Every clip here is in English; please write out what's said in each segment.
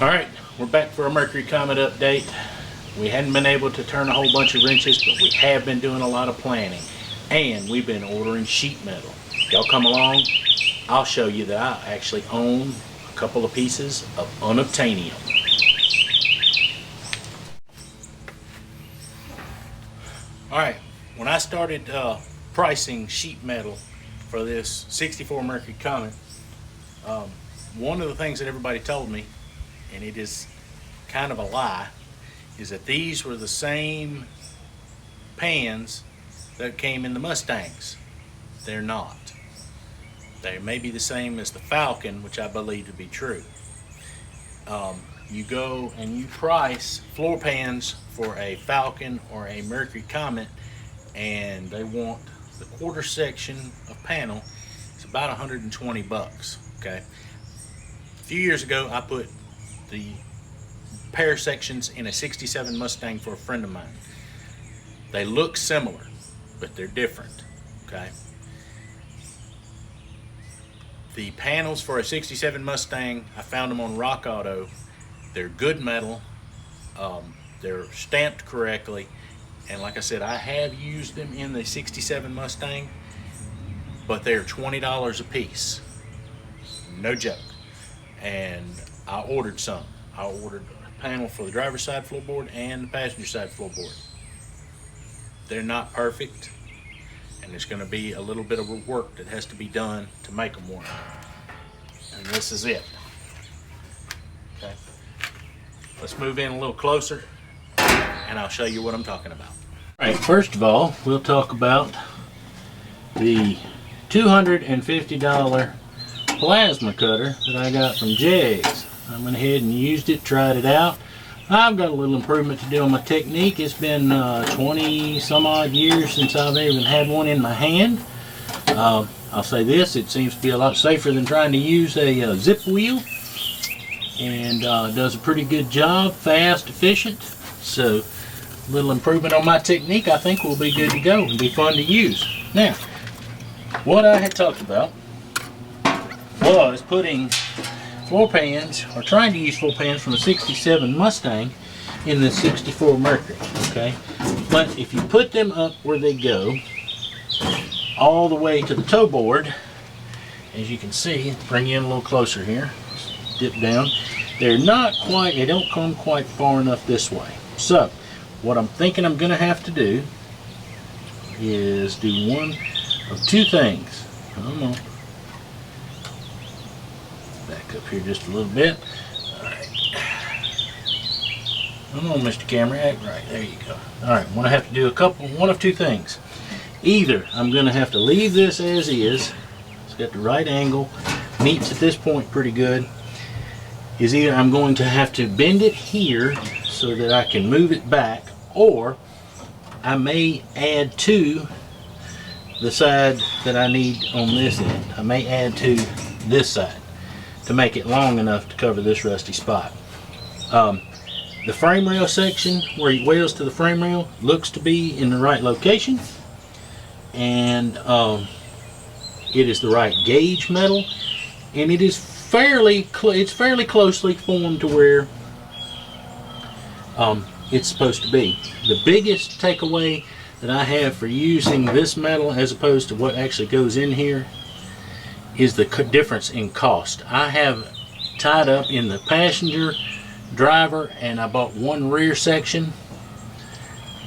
Alright, we're back for a Mercury Comet update. We hadn't been able to turn a whole bunch of wrenches, but we have been doing a lot of planning. And we've been ordering sheet metal. Y'all come along, I'll show you that I actually own a couple of pieces of unobtainium. Alright, when I started pricing sheet metal for this 64 Mercury Comet, one of the things that everybody told me, and it is kind of a lie, is that these were the same pans that came in the Mustangs. They're not. They may be the same as the Falcon, which I believe to be true. You go and you price floor pans for a Falcon or a Mercury Comet, and they want the quarter section of panel. It's about 120 bucks. Okay. A few years ago, I put the pair sections in a 67 Mustang for a friend of mine. They look similar, but they're different. Okay. The panels for a 67 Mustang, I found them on Rock Auto. They're good metal. They're stamped correctly. And like I said, I have used them in the 67 Mustang, but they're $20 a piece. No joke. And I ordered some. I ordered a panel for the driver's side floorboard and the passenger side floorboard. They're not perfect, and there's going to be a little bit of work that has to be done to make them work. And this is it. Okay. Let's move in a little closer, and I'll show you what I'm talking about. All right, first of all, we'll talk about the $250 plasma cutter that I got from Jegs. I went ahead and used it, tried it out. I've got a little improvement to do on my technique. It's been 20 some odd years since I've even had one in my hand. I'll say this, it seems to be a lot safer than trying to use a zip wheel, and does a pretty good job, fast, efficient. So a little improvement on my technique, I think will be good to go and be fun to use. Now, what I had talked about was putting floor pans, or trying to use floor pans from a 67 Mustang in the 64 Mercury, okay? But if you put them up where they go, all the way to the toe board, as you can see, bring you in a little closer here, dip down, they're not quite, they don't come quite far enough this way. So, what I'm thinking I'm gonna have to do is do one of two things. Come on. Back up here just a little bit. Alright. Come on, Mr. Camera. Right, there you go. Alright, I'm going to have to do one of two things. Either I'm going to have to leave this as is. It's got the right angle. Meets at this point pretty good. Is either I'm going to have to bend it here so that I can move it back, or I may add to the side that I need on this end. I may add to this side to make it long enough to cover this rusty spot. The frame rail section where it wheels to the frame rail looks to be in the right location, and it is the right gauge metal, and it is fairly closely formed to where it's supposed to be. The biggest takeaway that I have for using this metal as opposed to what actually goes in here is the difference in cost. I have tied up in the passenger, driver, and I bought one rear section,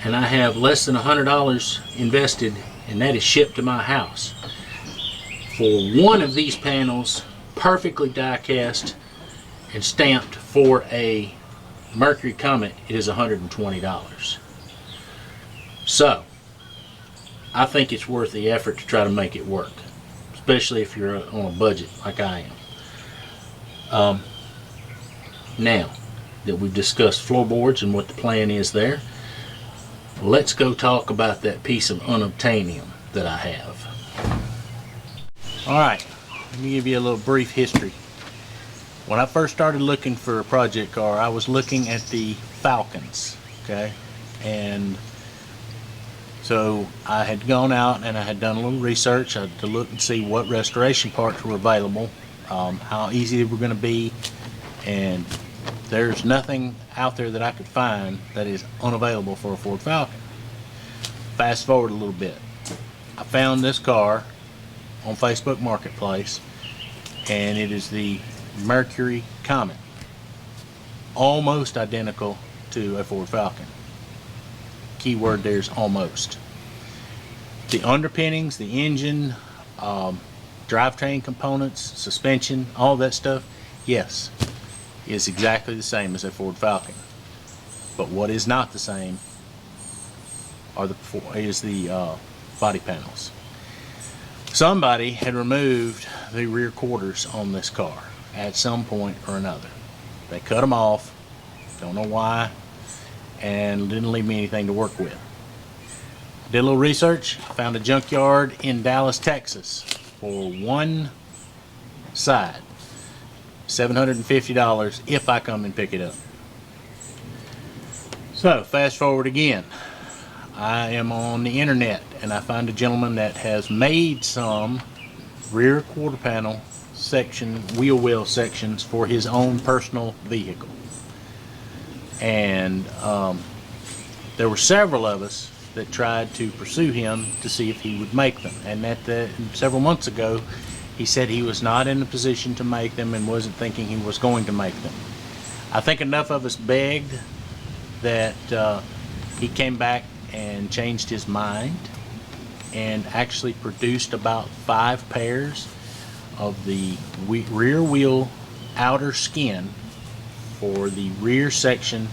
and I have less than $100 invested, and that is shipped to my house. For one of these panels, perfectly die cast and stamped for a Mercury Comet, it is $120. So I think it's worth the effort to try to make it work, especially if you're on a budget like I am. Now that we've discussed floorboards and what the plan is there, let's go talk about that piece of unobtainium that I have. Alright, let me give you a little brief history. When I first started looking for a project car, I was looking at the Falcons, okay? And so I had gone out and I had done a little research to look and see what restoration parts were available, how easy they were going to be, and there's nothing out there that I could find that is unavailable for a Ford Falcon. Fast forward a little bit. I found this car on Facebook Marketplace, and it is the Mercury Comet. Almost identical to a Ford Falcon. Keyword there's almost. The underpinnings, the engine, drivetrain components, suspension, all that stuff, yes, is exactly the same as a Ford Falcon. But what is not the same is the body panels. Somebody had removed the rear quarters on this car at some point or another. They cut them off, don't know why, and didn't leave me anything to work with. Did a little research, found a junkyard in Dallas, Texas for one side. $750 if I come and pick it up. So fast forward again. I am on the internet and I find a gentleman that has made some rear quarter panel section, wheel well sections for his own personal vehicle. And there were several of us that tried to pursue him to see if he would make them. And several months ago, he said he was not in a position to make them and wasn't thinking he was going to make them. I think enough of us begged that he came back and changed his mind and actually produced about 5 pairs of the rear wheel outer skin for the rear section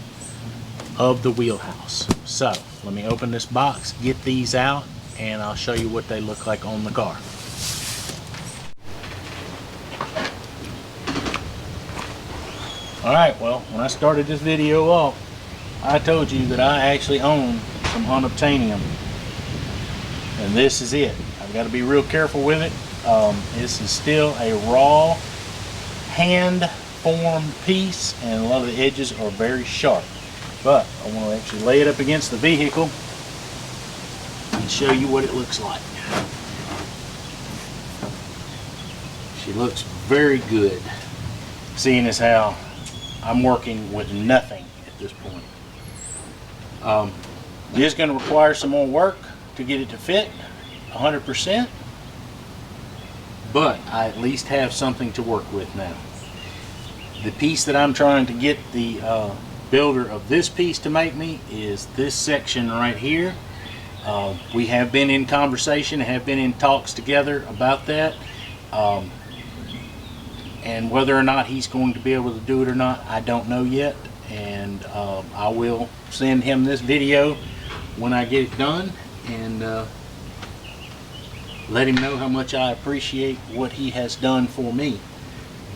of the wheelhouse. So let me open this box, get these out, and I'll show you what they look like on the car. Alright, well, when I started this video off, I told you that I actually own some unobtainium, and this is it. I've got to be real careful with it. This is still a raw hand formed piece, and a lot of the edges are very sharp, but I want to actually lay it up against the vehicle and show you what it looks like. She looks very good, seeing as how I'm working with nothing at this point. It is going to require some more work to get it to fit 100%, but I at least have something to work with now. The piece that I'm trying to get the builder of this piece to make me is this section right here. We have been in conversation, have been in talks together about that, and whether or not he's going to be able to do it or not, I don't know yet. And I will send him this video when I get it done, and let him know how much I appreciate what he has done for me.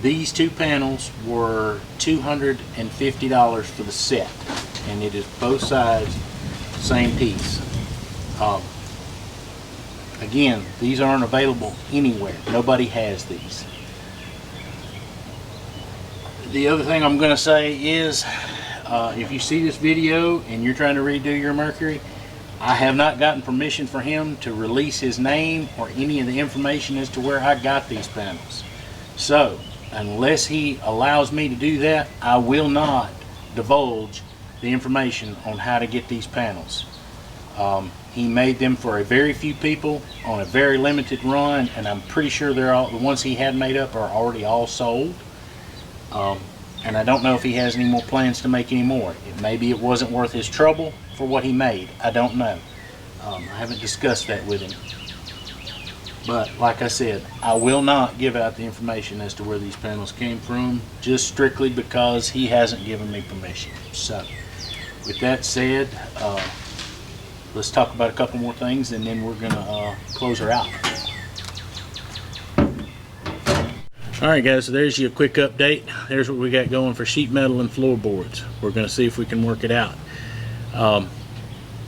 These 2 panels were $250 for the set, and it is both sides, same piece. Again, these aren't available anywhere. Nobody has these. The other thing I'm going to say is, if you see this video and you're trying to redo your Mercury, I have not gotten permission for him to release his name or any of the information as to where I got these panels. So, unless he allows me to do that, I will not divulge the information on how to get these panels. He made them for a very few people on a very limited run, and I'm pretty sure they're all, the ones he had made up are already all sold. And I don't know if he has any more plans to make any more. Maybe it wasn't worth his trouble for what he made. I don't know. I haven't discussed that with him. But like I said, I will not give out the information as to where these panels came from, just strictly because he hasn't given me permission. So with that said, let's talk about a couple more things, and then we're gonna close her out. Alright guys, so there's your quick update. There's what we got going for sheet metal and floorboards. We're going to see if we can work it out. I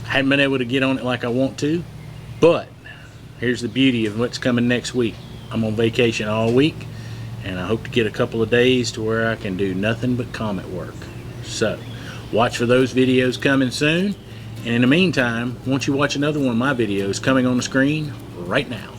haven't been able to get on it like I want to, but here's the beauty of what's coming next week. I'm on vacation all week, and I hope to get a couple of days to where I can do nothing but Comet work. So watch for those videos coming soon, and in the meantime, won't you watch another one of my videos coming on the screen right now.